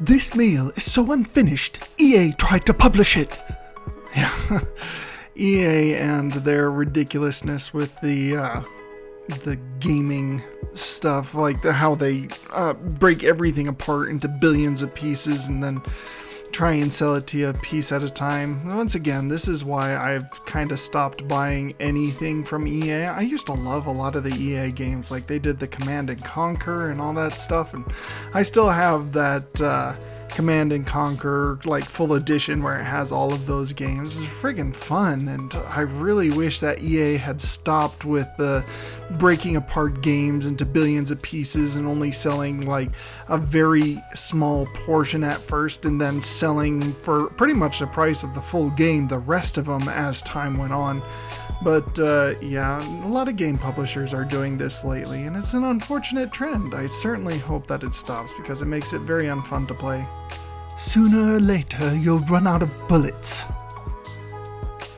This meal is so unfinished, EA tried to publish it. Yeah, EA and their ridiculousness with the gaming stuff, like how they break everything apart into billions of pieces and then try and sell it to you a piece at a time. Once again, this is why I've kind of stopped buying anything from EA. I used to love a lot of the EA games, like they did the Command and Conquer and all that stuff, and I still have that Command and Conquer like full edition where it has all of those games. It's friggin' fun, and I really wish that EA had stopped with the breaking apart games into billions of pieces and only selling like a very small portion at first and then selling for pretty much the price of the full game the rest of them as time went on. But yeah, a lot of game publishers are doing this lately, and it's an unfortunate trend. I certainly hope that it stops because it makes it very unfun to play. Sooner or later, you'll run out of bullets.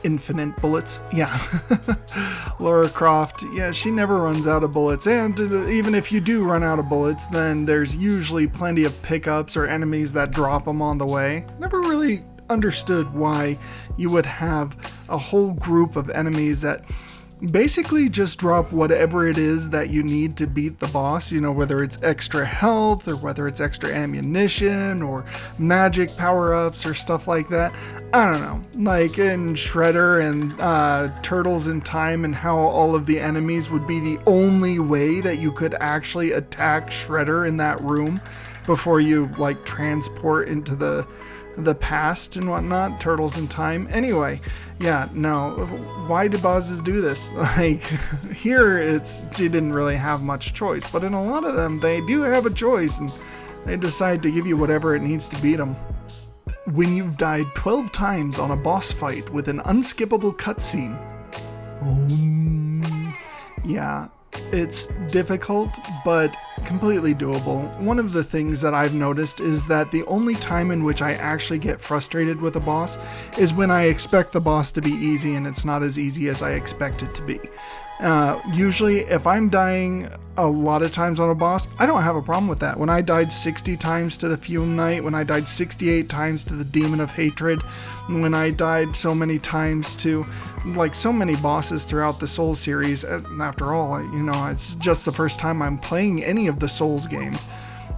Infinite bullets? Yeah. Lara Croft, yeah, she never runs out of bullets, and even if you do run out of bullets, then there's usually plenty of pickups or enemies that drop them on the way. Never really understood why you would have a whole group of enemies that basically just drop whatever it is that you need to beat the boss, you know, whether it's extra health or whether it's extra ammunition or magic power-ups or stuff like that. I don't know, like in Shredder and Turtles in Time, and how all of the enemies would be the only way that you could actually attack Shredder in that room before you like transport into the past and whatnot. Turtles in Time. Anyway, yeah, no, why do bosses do this? Like, here she didn't really have much choice, but in a lot of them, they do have a choice, and they decide to give you whatever it needs to beat them. When you've died 12 times on a boss fight with an unskippable cutscene. Yeah, it's difficult, but completely doable. One of the things that I've noticed is that the only time in which I actually get frustrated with a boss is when I expect the boss to be easy and it's not as easy as I expect it to be. Usually, if I'm dying a lot of times on a boss, I don't have a problem with that. When I died 60 times to the Fume Knight, when I died 68 times to the Demon of Hatred, when I died so many times to like so many bosses throughout the Souls series, after all, you know, it's just the first time I'm playing any of the Souls games,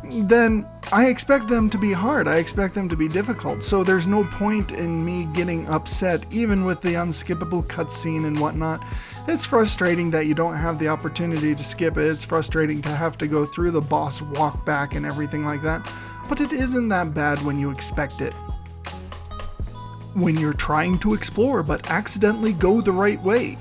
then I expect them to be hard. I expect them to be difficult. So there's no point in me getting upset, even with the unskippable cutscene and whatnot. It's frustrating that you don't have the opportunity to skip it. It's frustrating to have to go through the boss walk back and everything like that. But it isn't that bad when you expect it. When you're trying to explore but accidentally go the right way.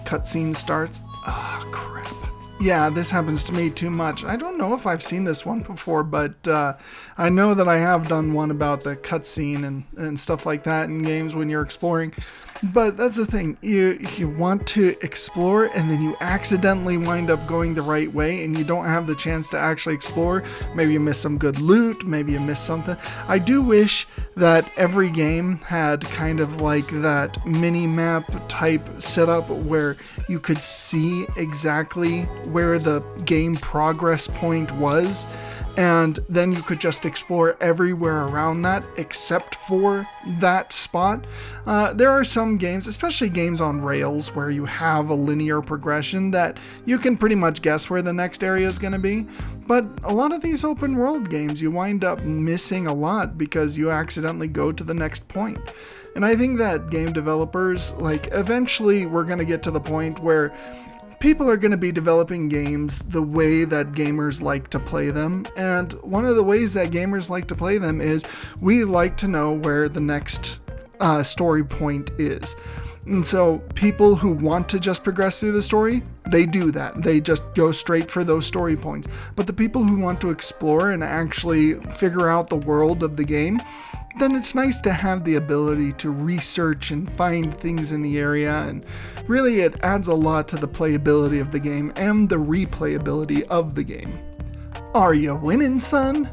Cutscene starts. Ah, crap. Yeah, this happens to me too much. I don't know if I've seen this one before, but I know that I have done one about the cutscene and stuff like that in games when you're exploring. But that's the thing, you want to explore and then you accidentally wind up going the right way and you don't have the chance to actually explore. Maybe you miss some good loot, maybe you miss something. I do wish that every game had kind of like that mini-map type setup where you could see exactly where the game progress point was, and then you could just explore everywhere around that except for that spot. There are some games, especially games on rails, where you have a linear progression that you can pretty much guess where the next area is going to be. But a lot of these open world games, you wind up missing a lot because you accidentally go to the next point. And I think that game developers, like, eventually we're going to get to the point where people are going to be developing games the way that gamers like to play them, and one of the ways that gamers like to play them is we like to know where the next story point is. And so people who want to just progress through the story, they do that. They just go straight for those story points. But the people who want to explore and actually figure out the world of the game, then it's nice to have the ability to research and find things in the area, and really it adds a lot to the playability of the game and the replayability of the game. Are you winning, son?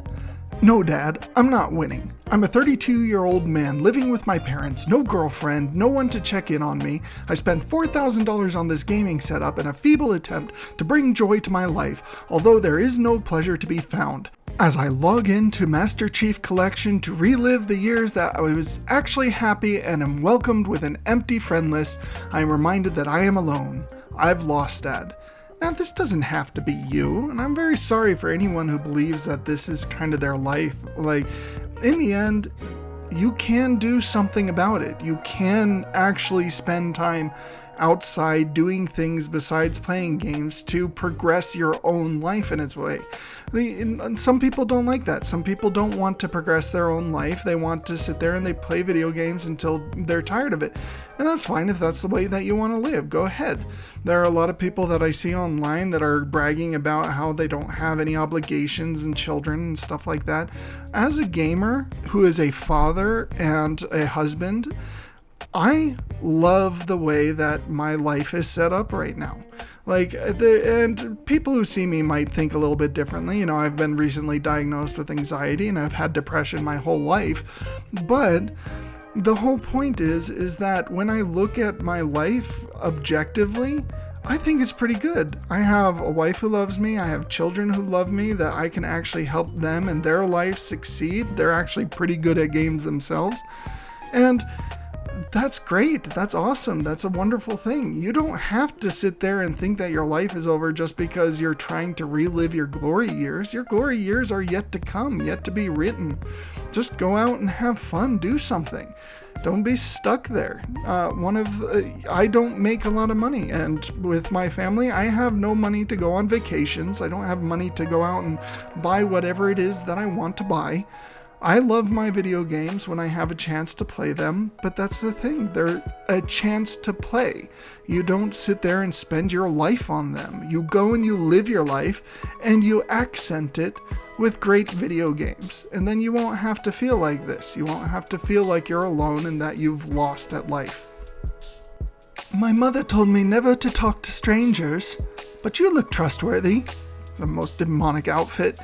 No, Dad, I'm not winning. I'm a 32-year-old man living with my parents, no girlfriend, no one to check in on me. I spent $4,000 on this gaming setup in a feeble attempt to bring joy to my life, although there is no pleasure to be found. As I log into Master Chief Collection to relive the years that I was actually happy and am welcomed with an empty friend list, I am reminded that I am alone. I've lost Dad. Now, this doesn't have to be you, and I'm very sorry for anyone who believes that this is kind of their life. Like, in the end, you can do something about it. You can actually spend time outside doing things besides playing games to progress your own life in its way. Some people don't like that. Some people don't want to progress their own life. They want to sit there and they play video games until they're tired of it. And that's fine if that's the way that you want to live. Go ahead. There are a lot of people that I see online that are bragging about how they don't have any obligations and children and stuff like that. As a gamer who is a father and a husband, I love the way that my life is set up right now. And people who see me might think a little bit differently. You know, I've been recently diagnosed with anxiety and I've had depression my whole life. But the whole point is that when I look at my life objectively, I think it's pretty good. I have a wife who loves me. I have children who love me, that I can actually help them and their life succeed. They're actually pretty good at games themselves. And that's great. That's awesome. That's a wonderful thing. You don't have to sit there and think that your life is over just because you're trying to relive your glory years. Your glory years are yet to come, yet to be written. Just go out and have fun. Do something. Don't be stuck there. I don't make a lot of money, and with my family, I have no money to go on vacations. I don't have money to go out and buy whatever it is that I want to buy. I love my video games when I have a chance to play them, but that's the thing. They're a chance to play. You don't sit there and spend your life on them. You go and you live your life and you accent it with great video games. And then you won't have to feel like this. You won't have to feel like you're alone and that you've lost at life. My mother told me never to talk to strangers, but you look trustworthy. The most demonic outfit.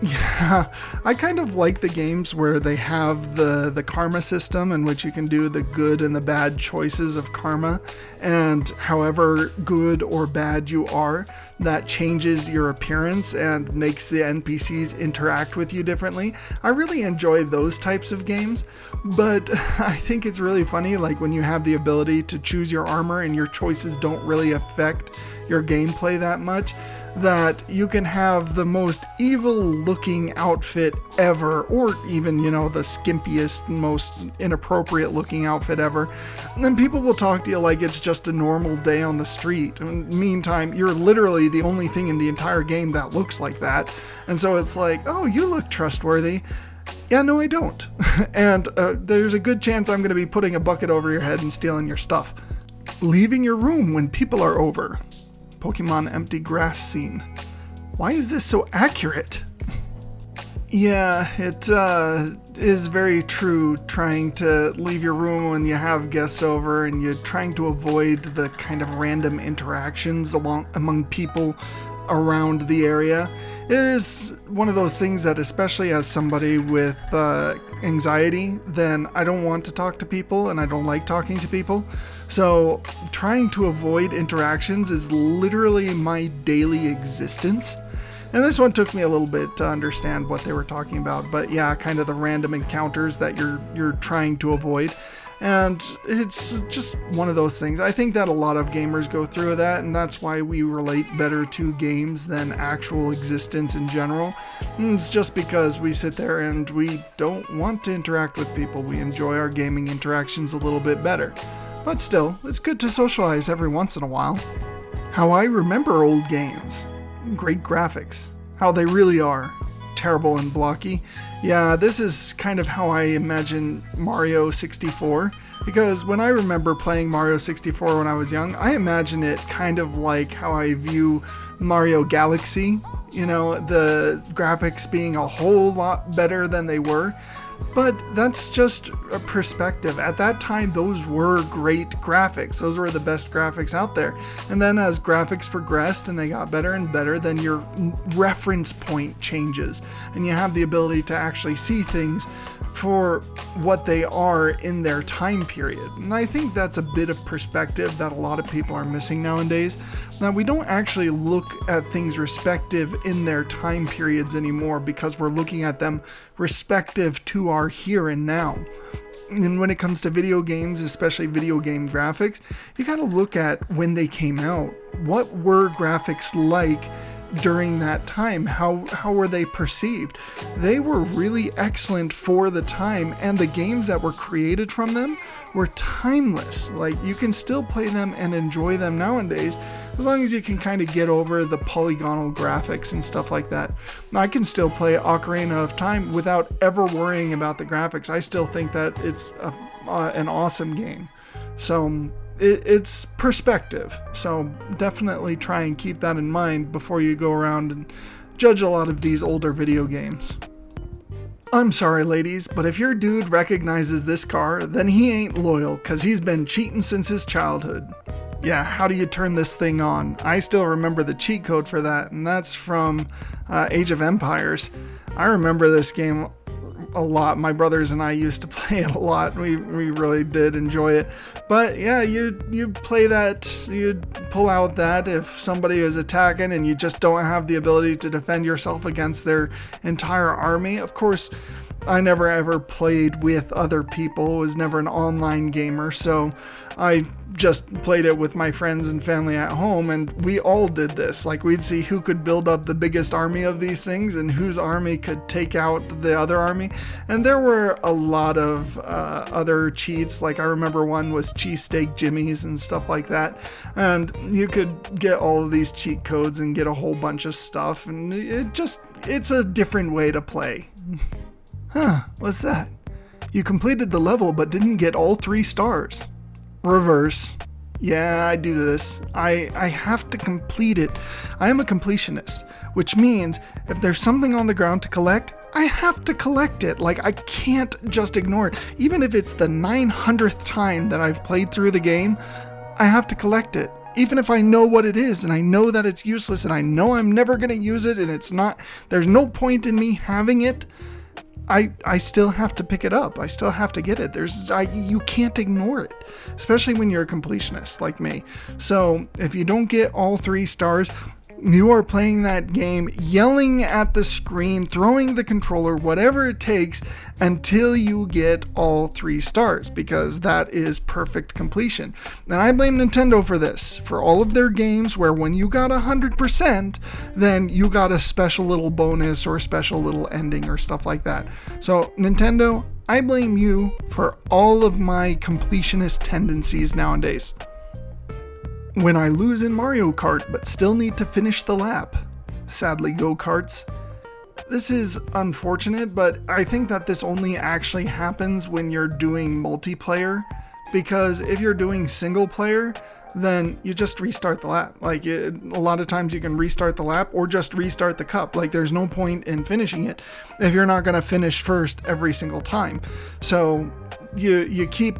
Yeah, I kind of like the games where they have the karma system in which you can do the good and the bad choices of karma, and however good or bad you are, that changes your appearance and makes the NPCs interact with you differently. I really enjoy those types of games, but I think it's really funny, like when you have the ability to choose your armor and your choices don't really affect your gameplay that much, that you can have the most evil looking outfit ever, or even, the skimpiest, most inappropriate looking outfit ever. And then people will talk to you like it's just a normal day on the street. Meantime, you're literally the only thing in the entire game that looks like that. And so it's like, oh, you look trustworthy. Yeah, no, I don't. And there's a good chance I'm going to be putting a bucket over your head and stealing your stuff. Leaving your room when people are over. Pokemon empty grass scene. Why is this so accurate? Yeah, it is very true, trying to leave your room when you have guests over and you're trying to avoid the kind of random interactions among people around the area. It is one of those things that, especially as somebody with anxiety, then I don't want to talk to people and I don't like talking to people. So trying to avoid interactions is literally my daily existence. And this one took me a little bit to understand what they were talking about, but yeah, kind of the random encounters that you're trying to avoid. And it's just one of those things. I think that a lot of gamers go through that, and that's why we relate better to games than actual existence in general. And it's just because we sit there and we don't want to interact with people. We enjoy our gaming interactions a little bit better. But still, it's good to socialize every once in a while. How I remember old games. Great graphics. How they really are. Terrible and blocky. Yeah, this is kind of how I imagine Mario 64, because when I remember playing Mario 64 when I was young, I imagine it kind of like how I view Mario Galaxy, the graphics being a whole lot better than they were. But that's just a perspective. At that time, those were great graphics. Those were the best graphics out there. And then as graphics progressed and they got better and better, then your reference point changes. And you have the ability to actually see things for what they are in their time period. And I think that's a bit of perspective that a lot of people are missing nowadays. Now, we don't actually look at things respective in their time periods anymore because we're looking at them respective to our here and now. And when it comes to video games, especially video game graphics, you got to look at when they came out. What were graphics like during that time? How were they perceived? They were really excellent for the time, and the games that were created from them were timeless. Like, you can still play them and enjoy them nowadays, as long as you can kind of get over the polygonal graphics and stuff like that. I can still play Ocarina of Time without ever worrying about the graphics. I still think that it's an awesome game. So it's perspective. So definitely try and keep that in mind before you go around and judge a lot of these older video games. I'm sorry, ladies, but if your dude recognizes this car, then he ain't loyal, cause he's been cheating since his childhood. Yeah, how do you turn this thing on? I still remember the cheat code for that, and that's from Age of Empires. I remember this game a lot. My brothers and I used to play it a lot. We really did enjoy it. But yeah, you play that, you pull out that if somebody is attacking and you just don't have the ability to defend yourself against their entire army. Of course, I never ever played with other people, was never an online gamer, so I just played it with my friends and family at home, and we all did this. Like, we'd see who could build up the biggest army of these things and whose army could take out the other army. And there were a lot of other cheats. Like, I remember one was cheesesteak jimmies and stuff like that, and you could get all of these cheat codes and get a whole bunch of stuff, and it's a different way to play. Huh, what's that? You completed the level but didn't get all 3 stars. Reverse. Yeah, I do this. I have to complete it. I am a completionist, which means if there's something on the ground to collect, I have to collect it. Like, I can't just ignore it. Even if it's the 900th time that I've played through the game, I have to collect it. Even if I know what it is and I know that it's useless and I know I'm never going to use it and there's no point in me having it, I still have to pick it up. I still have to get it. You can't ignore it, especially when you're a completionist like me. So if you don't get all 3 stars, you are playing that game, yelling at the screen, throwing the controller, whatever it takes until you get all 3 stars, because that is perfect completion. And I blame Nintendo for this, for all of their games where when you got 100%, then you got a special little bonus or a special little ending or stuff like that. So Nintendo, I blame you for all of my completionist tendencies nowadays. When I lose in Mario Kart but still need to finish the lap. Sadly, go-karts. This is unfortunate, but I think that this only actually happens when you're doing multiplayer, because if you're doing single player, then you just restart the lap. Like, a lot of times you can restart the lap or just restart the cup. Like, there's no point in finishing it if you're not going to finish first every single time. So you keep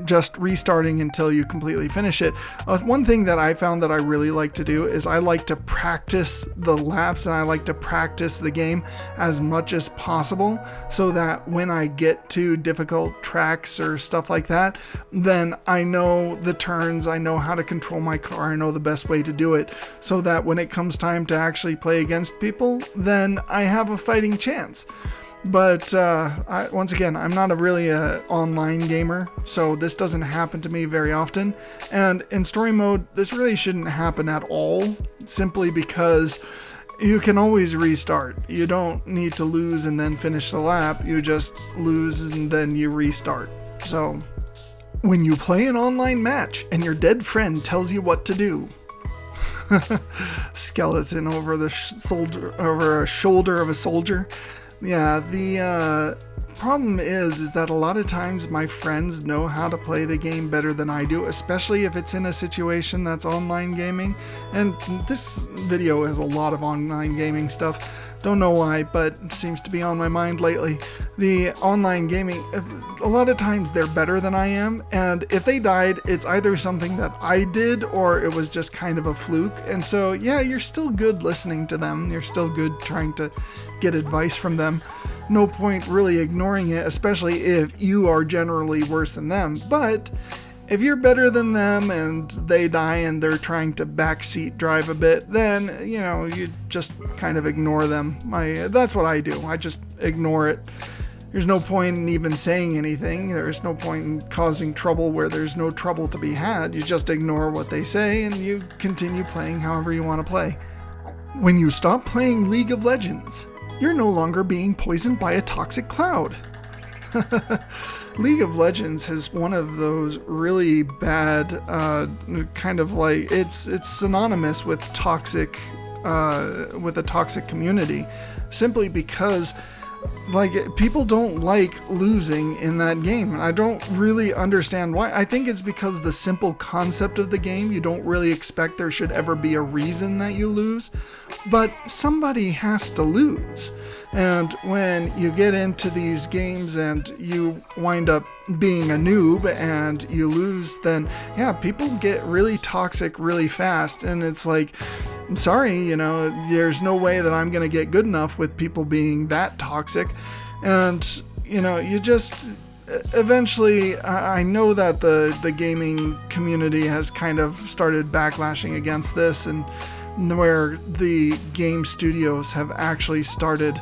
just restarting until you completely finish it. One thing that I found that I really like to do is I like to practice the laps and I like to practice the game as much as possible, so that when I get to difficult tracks or stuff like that, then I know the turns, I know how to control my car, I know the best way to do it, so that when it comes time to actually play against people, then I have a fighting chance. But once again, I'm not really an online gamer, so this doesn't happen to me very often. And in story mode, this really shouldn't happen at all, simply because you can always restart. You don't need to lose and then finish the lap. You just lose and then you restart. So when you play an online match and your dead friend tells you what to do, skeleton over the shoulder of a soldier. Yeah, the problem is that a lot of times my friends know how to play the game better than I do, especially if it's in a situation that's online gaming. And this video has a lot of online gaming stuff. Don't know why, but it seems to be on my mind lately. The online gaming, a lot of times they're better than I am, and if they died, it's either something that I did or it was just kind of a fluke. And so, yeah, you're still good listening to them. You're still good trying to get advice from them. No point really ignoring it, especially if you are generally worse than them. But If you're better than them and they die and they're trying to backseat drive a bit, then, you just kind of ignore them. That's what I do. I just ignore it. There's no point in even saying anything. There's no point in causing trouble where there's no trouble to be had. You just ignore what they say and you continue playing however you want to play. When you stop playing League of Legends, you're no longer being poisoned by a toxic cloud. League of Legends has one of those really bad, kind of like, it's synonymous with with a toxic community, simply because people don't like losing in that game. And I don't really understand why. I think it's because the simple concept of the game, you don't really expect there should ever be a reason that you lose, but somebody has to lose. And when you get into these games and you wind up being a noob and you lose, then people get really toxic really fast. And it's like, I'm sorry, there's no way that I'm going to get good enough with people being that toxic. And, you just eventually, I know that the gaming community has kind of started backlashing against this, and where the game studios have actually started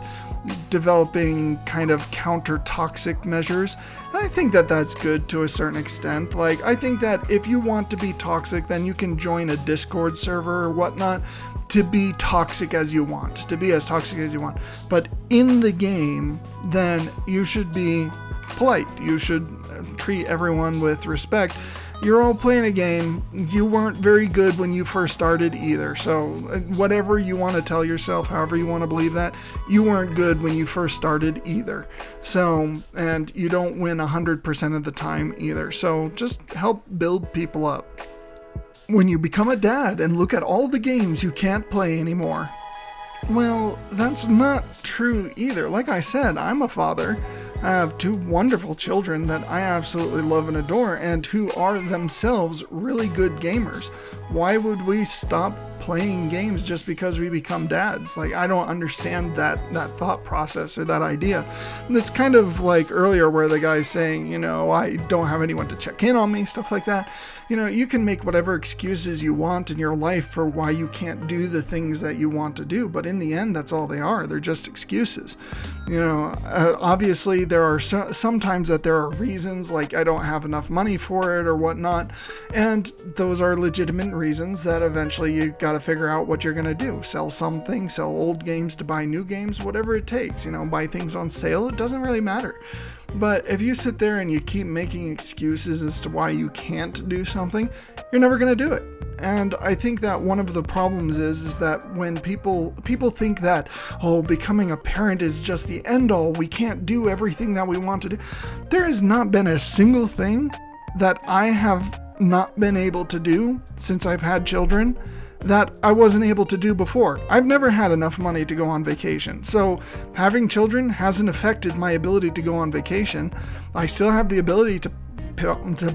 developing kind of counter-toxic measures. And I think that that's good to a certain extent. I think that if you want to be toxic, then you can join a Discord server or whatnot to be toxic as you want, to be as toxic as you want. But in the game, then you should be polite. You should treat everyone with respect. You're all playing a game. You weren't very good when you first started either. So whatever you want to tell yourself, however you want to believe that, you weren't good when you first started either. So, and you don't win 100% of the time either. So just help build people up. When you become a dad and look at all the games you can't play anymore, well, that's not true either. Like I said, I'm a father. I have 2 wonderful children that I absolutely love and adore, and who are themselves really good gamers. Why would we stop playing games just because we become dads? I don't understand that thought process or that idea. And it's kind of like earlier where the guy's saying, I don't have anyone to check in on me, stuff like that. You can make whatever excuses you want in your life for why you can't do the things that you want to do, but in the end, that's all they are. They're just excuses. Obviously, there are sometimes that there are reasons, like I don't have enough money for it or whatnot, and those are legitimate reasons that eventually you got to figure out what you're going to do. Sell something, sell old games to buy new games, whatever it takes. Buy things on sale. It doesn't really matter. But if you sit there and you keep making excuses as to why you can't do something, you're never going to do it. And I think that one of the problems is that when people think that, becoming a parent is just the end all, we can't do everything that we want to do. There has not been a single thing that I have not been able to do since I've had children that I wasn't able to do before. I've never had enough money to go on vacation. So having children hasn't affected my ability to go on vacation. I still have the ability to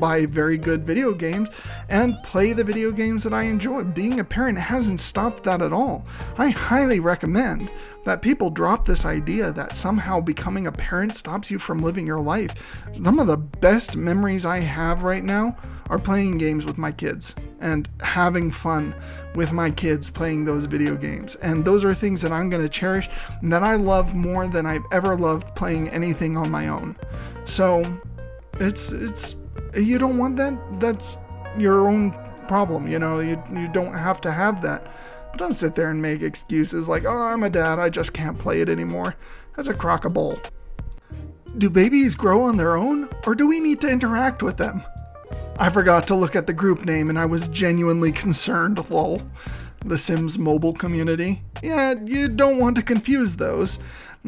buy very good video games and play the video games that I enjoy. Being a parent hasn't stopped that at all. I highly recommend that people drop this idea that somehow becoming a parent stops you from living your life. Some of the best memories I have right now are playing games with my kids and having fun with my kids playing those video games. And those are things that I'm going to cherish and that I love more than I've ever loved playing anything on my own. So it's you don't want that. That's your own problem. You don't have to have that. But don't sit there and make excuses like, I'm a dad, I just can't play it anymore. That's a crock of bull. Do babies grow on their own, or do we need to interact with them? I forgot to look at the group name and I was genuinely concerned, lol. The Sims mobile community. Yeah, you don't want to confuse those.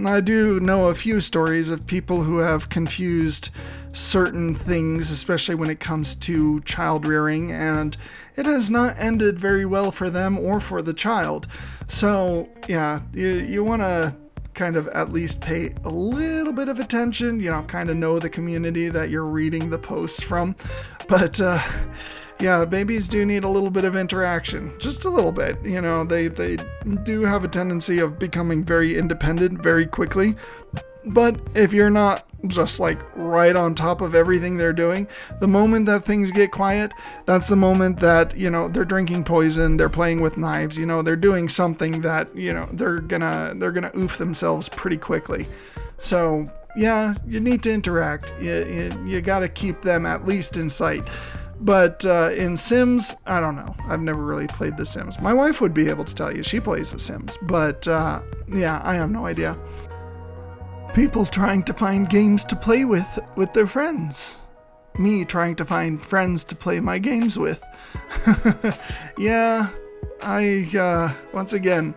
I do know a few stories of people who have confused certain things, especially when it comes to child rearing, and it has not ended very well for them or for the child. So yeah, you want to kind of at least pay a little bit of attention, kind of know the community that you're reading the posts from. But yeah, babies do need a little bit of interaction, just a little bit. They do have a tendency of becoming very independent very quickly. But if you're not just like right on top of everything they're doing, the moment that things get quiet, that's the moment that, you know, they're drinking poison, they're playing with knives, you know, they're doing something that, you know, they're gonna oof themselves pretty quickly. So yeah, you need to interact. You got to keep them at least in sight. But in Sims, I don't know. I've never really played The Sims. My wife would be able to tell you. She plays The Sims. But yeah, I have no idea. People trying to find games to play with their friends. Me trying to find friends to play my games with. Yeah, I, once again,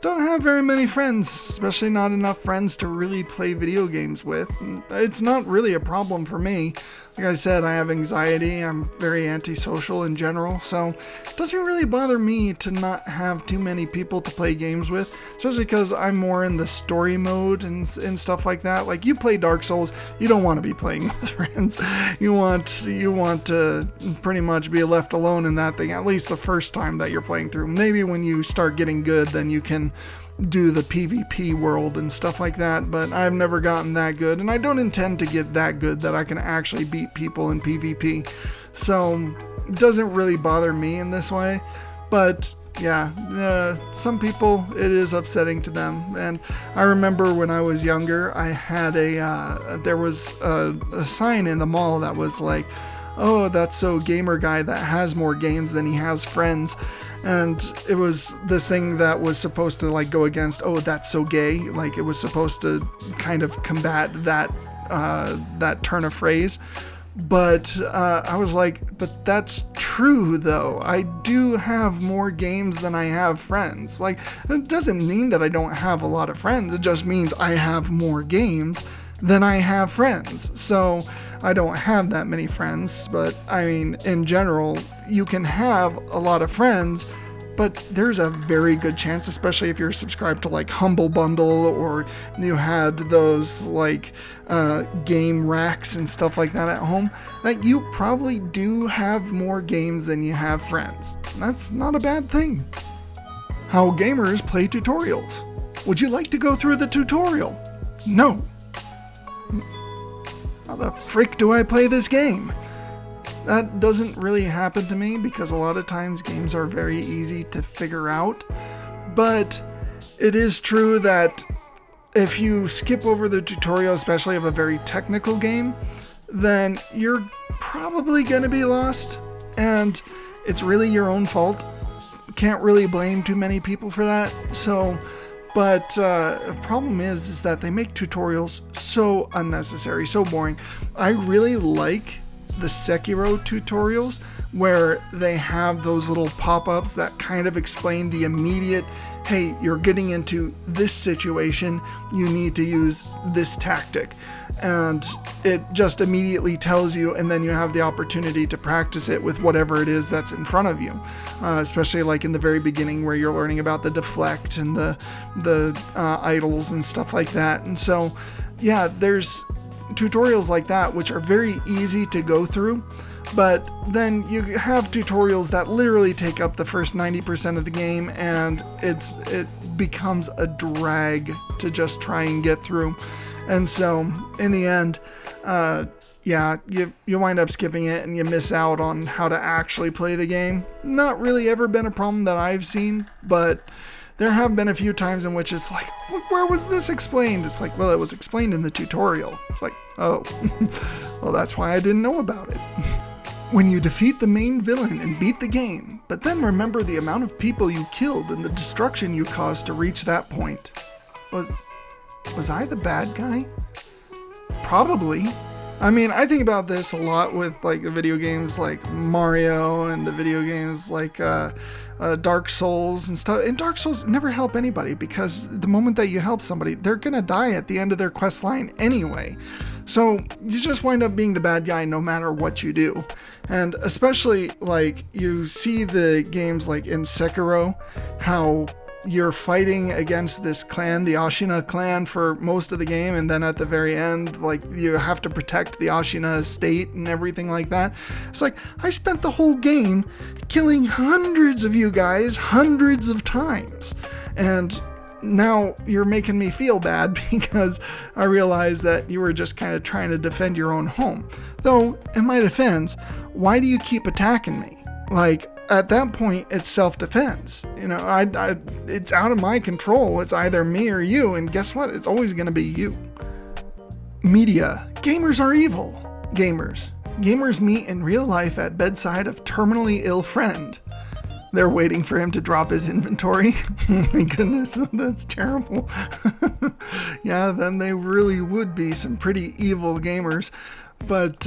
don't have very many friends, especially not enough friends to really play video games with. And it's not really a problem for me. Like I said, I have anxiety. I'm very antisocial in general, so it doesn't really bother me to not have too many people to play games with, especially because I'm more in the story mode and stuff like that. Like, you play Dark Souls, you don't want to be playing with friends. You want to pretty much be left alone in that thing, at least the first time that you're playing through. Maybe when you start getting good, then you can do the PvP world and stuff like that, but I've never gotten that good, and I don't intend to get that good that I can actually beat people in PvP. So it doesn't really bother me in this way, but yeah, some people, it is upsetting to them. And I remember when I was younger, I had there was a sign in the mall that was like, "Oh, that's so gamer guy that has more games than he has friends." And it was this thing that was supposed to like go against, "Oh, that's so gay." Like, it was supposed to kind of combat that turn of phrase. But I was like, but that's true though. I do have more games than I have friends. Like, it doesn't mean that I don't have a lot of friends. It just means I have more games than I have friends. So I don't have that many friends, but I mean, in general, you can have a lot of friends, but there's a very good chance, especially if you're subscribed to like Humble Bundle, or you had those like game racks and stuff like that at home, that you probably do have more games than you have friends. That's not a bad thing. How gamers play tutorials. Would you like to go through the tutorial? No. How the frick do I play this game? That doesn't really happen to me because a lot of times games are very easy to figure out. But it is true that if you skip over the tutorial, especially of a very technical game, then you're probably going to be lost. And it's really your own fault. Can't really blame too many people for that. But the problem is that they make tutorials so unnecessary, so boring. I really like the Sekiro tutorials where they have those little pop-ups that kind of explain the immediate, hey, you're getting into this situation, you need to use this tactic. And it just immediately tells you, and then you have the opportunity to practice it with whatever it is that's in front of you. Especially like in the very beginning where you're learning about the deflect and the idols and stuff like that. And so, yeah, there's tutorials like that which are very easy to go through. But then you have tutorials that literally take up the first 90% of the game, and it becomes a drag to just try and get through. And so, in the end, you wind up skipping it and you miss out on how to actually play the game. Not really ever been a problem that I've seen, but there have been a few times in which it's like, where was this explained? It's like, well, it was explained in the tutorial. It's like, oh, well, that's why I didn't know about it. When you defeat the main villain and beat the game, but then remember the amount of people you killed and the destruction you caused to reach that point. Was I the bad guy? Probably. I mean, I think about this a lot with like the video games like Mario and the video games like Dark Souls and stuff. And Dark Souls never help anybody because the moment that you help somebody, they're gonna die at the end of their quest line anyway. So you just wind up being the bad guy no matter what you do. And especially like you see the games like in Sekiro, how you're fighting against this clan, the Ashina clan, for most of the game, and then at the very end, like, you have to protect the Ashina estate and everything like that. It's like, I spent the whole game killing hundreds of you guys hundreds of times, and now you're making me feel bad because I realize that you were just kind of trying to defend your own home. Though, in my defense, why do you keep attacking me? Like, at that point, it's self-defense. You know, it's out of my control. It's either me or you, and guess what? It's always going to be you. Media. Gamers are evil. Gamers meet in real life at bedside of terminally ill friend. They're waiting for him to drop his inventory. Oh my goodness, that's terrible. Yeah, then they really would be some pretty evil gamers. But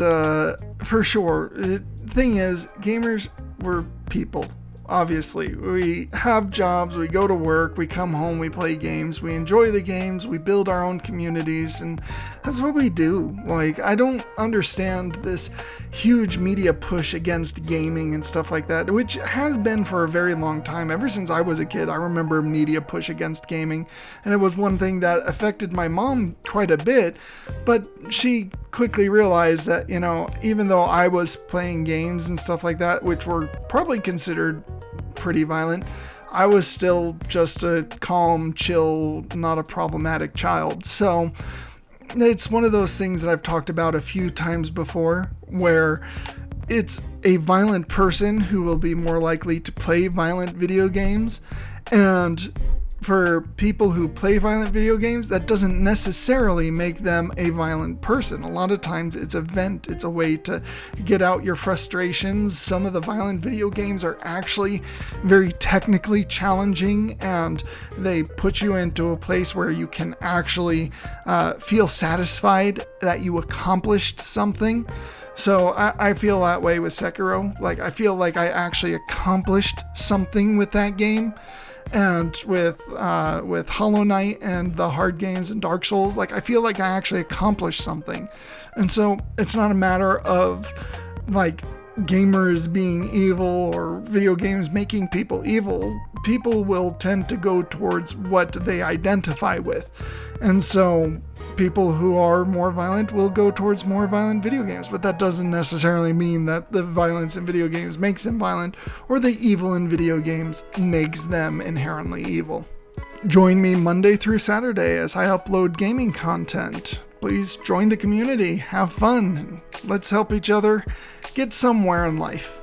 for sure, the thing is, gamers were people. Obviously, we have jobs, we go to work, we come home, we play games, we enjoy the games, we build our own communities, and that's what we do. Like, I don't understand this huge media push against gaming and stuff like that, which has been for a very long time. Ever since I was a kid, I remember media push against gaming, and it was one thing that affected my mom quite a bit, but she quickly realized that, you know, even though I was playing games and stuff like that, which were probably considered pretty violent, I was still just a calm, chill, not a problematic child. So it's one of those things that I've talked about a few times before, where it's a violent person who will be more likely to play violent video games, and for people who play violent video games, that doesn't necessarily make them a violent person. A lot of times it's a vent, it's a way to get out your frustrations. Some of the violent video games are actually very technically challenging, and they put you into a place where you can actually feel satisfied that you accomplished something. So I feel that way with Sekiro. Like, I feel like I actually accomplished something with that game. And with Hollow Knight and the hard games and Dark Souls, like, I feel like I actually accomplished something. And so it's not a matter of like gamers being evil or video games making people evil. People will tend to go towards what they identify with. And so people who are more violent will go towards more violent video games, but that doesn't necessarily mean that the violence in video games makes them violent, or the evil in video games makes them inherently evil. Join me Monday through Saturday as I upload gaming content. Please join the community, have fun, let's help each other get somewhere in life.